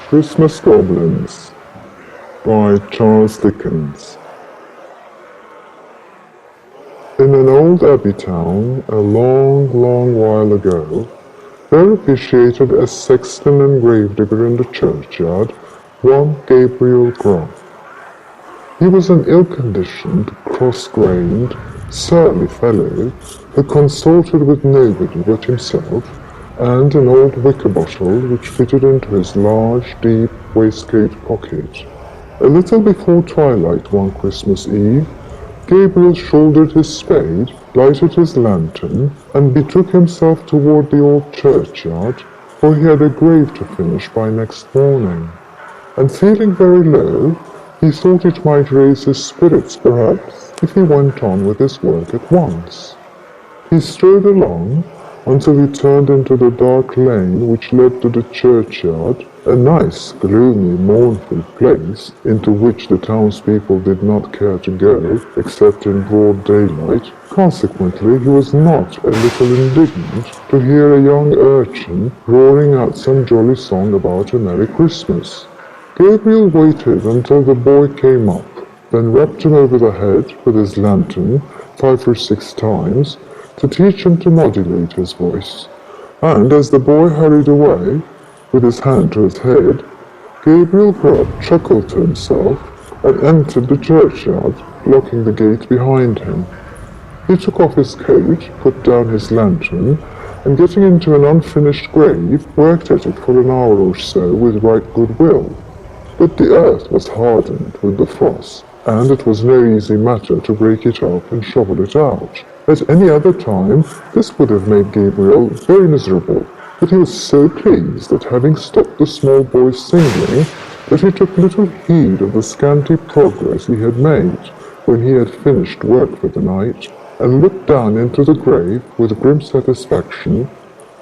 Christmas Goblins by Charles Dickens. In an old abbey town, a long, long while ago, there officiated as sexton and gravedigger in the churchyard one Gabriel Grubb. He was an ill-conditioned, cross-grained, surly fellow who consorted with nobody but himself, and an old wicker bottle which fitted into his large, deep waistcoat pocket. A little before twilight one Christmas Eve, Gabriel shouldered his spade, lighted his lantern, and betook himself toward the old churchyard, for he had a grave to finish by next morning. And feeling very low, he thought it might raise his spirits, perhaps, if he went on with his work at once. He strode along until he turned into the dark lane which led to the churchyard, a nice, gloomy, mournful place into which the townspeople did not care to go except in broad daylight. Consequently, he was not a little indignant to hear a young urchin roaring out some jolly song about a Merry Christmas. Gabriel waited until the boy came up, then rapped him over the head with his lantern 5 or 6 times, to teach him to modulate his voice, and as the boy hurried away, with his hand to his head, Gabriel Grubb chuckled to himself and entered the churchyard, locking the gate behind him. He took off his coat, put down his lantern, and getting into an unfinished grave, worked at it for an hour or so with right good will. But the earth was hardened with the frost, and it was no easy matter to break it up and shovel it out. At any other time, this would have made Gabriel very miserable, but he was so pleased at having stopped the small boy's singing that he took little heed of the scanty progress he had made when he had finished work for the night, and looked down into the grave with grim satisfaction,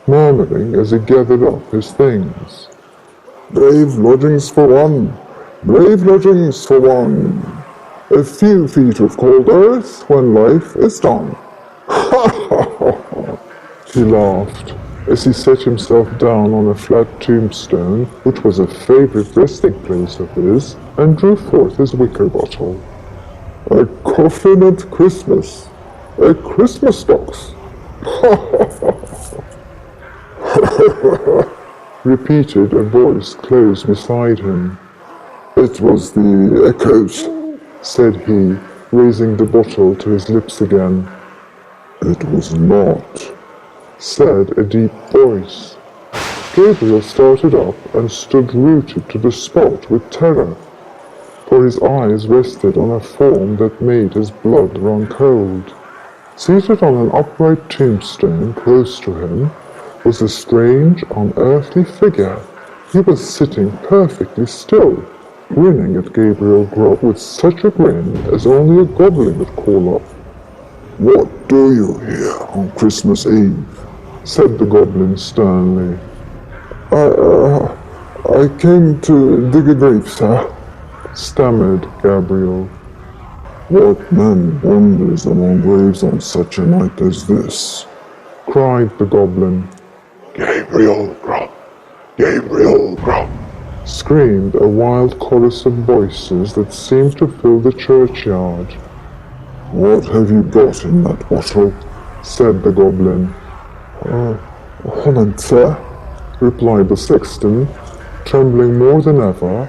murmuring as he gathered up his things, "Brave lodgings for one, brave lodgings for one, a few feet of cold earth when life is done." He laughed as he set himself down on a flat tombstone, which was a favorite resting place of his, and drew forth his wicker bottle. "A coffin at Christmas, a Christmas box," repeated a voice close beside him. "It was the echoes," said he, raising the bottle to his lips again. "It was not," said a deep voice. Gabriel started up and stood rooted to the spot with terror, for his eyes rested on a form that made his blood run cold. Seated on an upright tombstone close to him was a strange, unearthly figure. He was sitting perfectly still, grinning at Gabriel Grubb with such a grin as only a goblin would call up. "What do you here on Christmas Eve?" said the goblin sternly. I came to dig a grave, sir," stammered Gabriel. "What man wanders among graves on such a night as this?" cried the goblin. "Gabriel Grubb, Gabriel Grubb," screamed a wild chorus of voices that seemed to fill the churchyard. "What have you got in that bottle?" said the goblin. "Honest, sir," replied the sexton, trembling more than ever,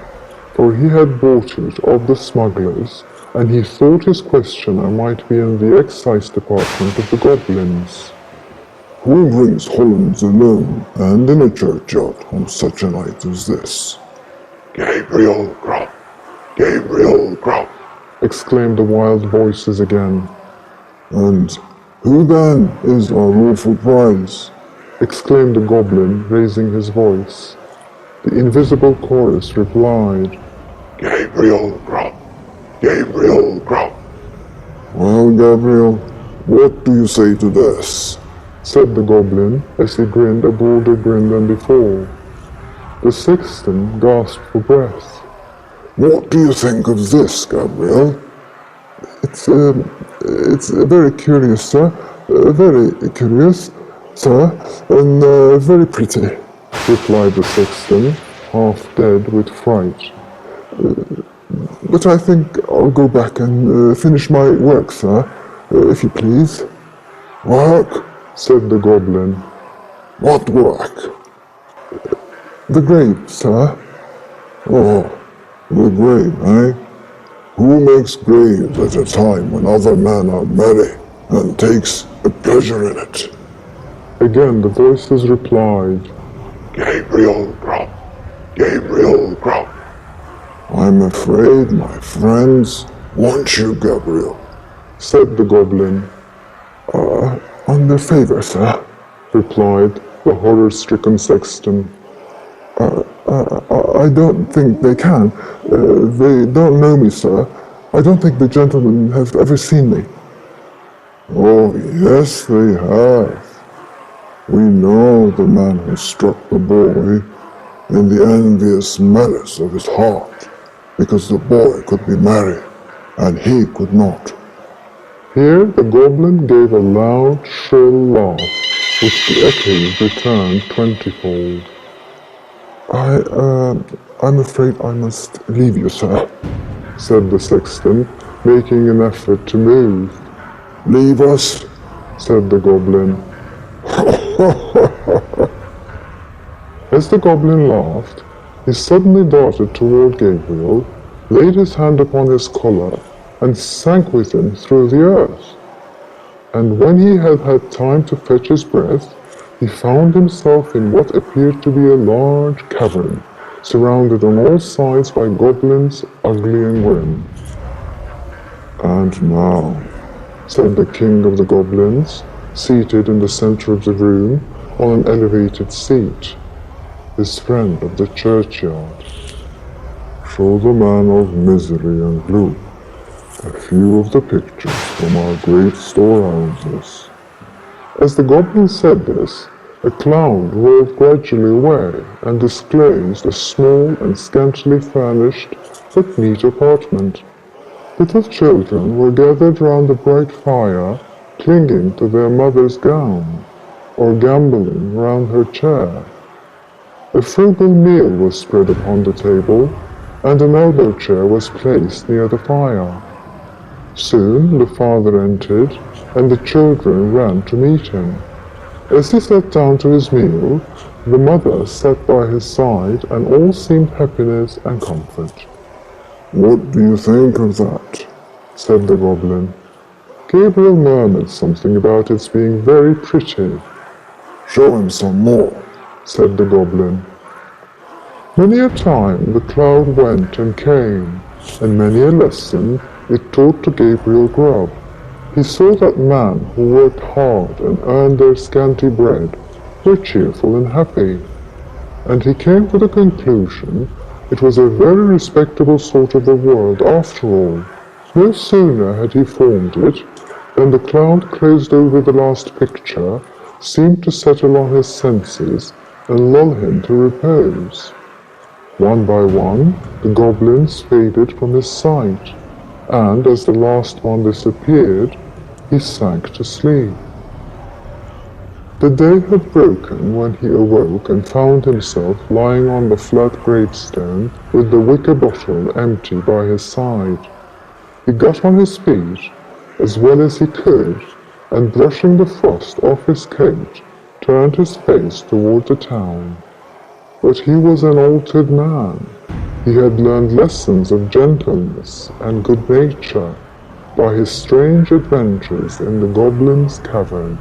for he had bought it of the smugglers, and he thought his questioner might be in the excise department of the Goblins. "Who brings Hollands alone and in a churchyard on such a night as this?" "Gabriel Grubb, Gabriel Grubb," exclaimed the wild voices again. "And who then is our lawful prize?" exclaimed the goblin, raising his voice. The invisible chorus replied, "Gabriel Grubb, Gabriel Grubb." "Well, Gabriel, what do you say to this?" said the goblin, as he grinned a broader grin than before. The sexton gasped for breath. "What do you think of this, Gabriel?" It's very curious, sir. Very curious, sir, and very pretty," replied the sexton, half dead with fright. But I think I'll go back and finish my work, sir, if you please. Work? Said the goblin. What work? The grave, sir. Oh, the grave, eh? Who makes graves at a time when other men are merry and takes a pleasure in it? Again the voices replied, Gabriel Grubb, Gabriel Grubb. I'm afraid my friends want you, Gabriel, said the goblin. On their favor, sir, replied the horror-stricken sexton. I don't think they can. They don't know me, sir. I don't think the gentlemen have ever seen me. Oh, yes, they have. We know the man who struck the boy in the envious malice of his heart, because the boy could be merry, and he could not. Here the goblin gave a loud, shrill laugh, which the echoes returned 20-fold. I'm afraid I must leave you, sir, said the sexton, making an effort to move. Leave us, said the goblin. As the goblin laughed, he suddenly darted toward Gabriel, laid his hand upon his collar, and sank with him through the earth. And when he had had time to fetch his breath, he found himself in what appeared to be a large cavern, surrounded on all sides by goblins ugly and grim. And now, said the king of the goblins, seated in the center of the room on an elevated seat, his friend of the churchyard, show the man of misery and gloom a few of the pictures from our great storehouses. As the goblin said this, a cloud rolled gradually away and disclosed a small and scantily furnished but neat apartment. Little children were gathered round the bright fire, clinging to their mother's gown, or gambolling round her chair. A frugal meal was spread upon the table, and an elbow chair was placed near the fire. Soon the father entered, and the children ran to meet him. As he sat down to his meal, the mother sat by his side, and all seemed happiness and comfort. What do you think of that? Said the goblin. Gabriel murmured something about its being very pretty. Show him some more, said the goblin. Many a time the cloud went and came, and many a lesson it taught to Gabriel Grubb. He saw that men who worked hard and earned their scanty bread were cheerful and happy, and he came to the conclusion it was a very respectable sort of a world after all. No sooner had he formed it than the cloud closed over the last picture seemed to settle on his senses and lull him to repose. One by one, the goblins faded from his sight, and as the last one disappeared, he sank to sleep. The day had broken when he awoke and found himself lying on the flat gravestone with the wicker bottle empty by his side. He got on his feet as well as he could, and brushing the frost off his coat, turned his face toward the town. But he was an altered man. He had learned lessons of gentleness and good nature by his strange adventures in the Goblins' cavern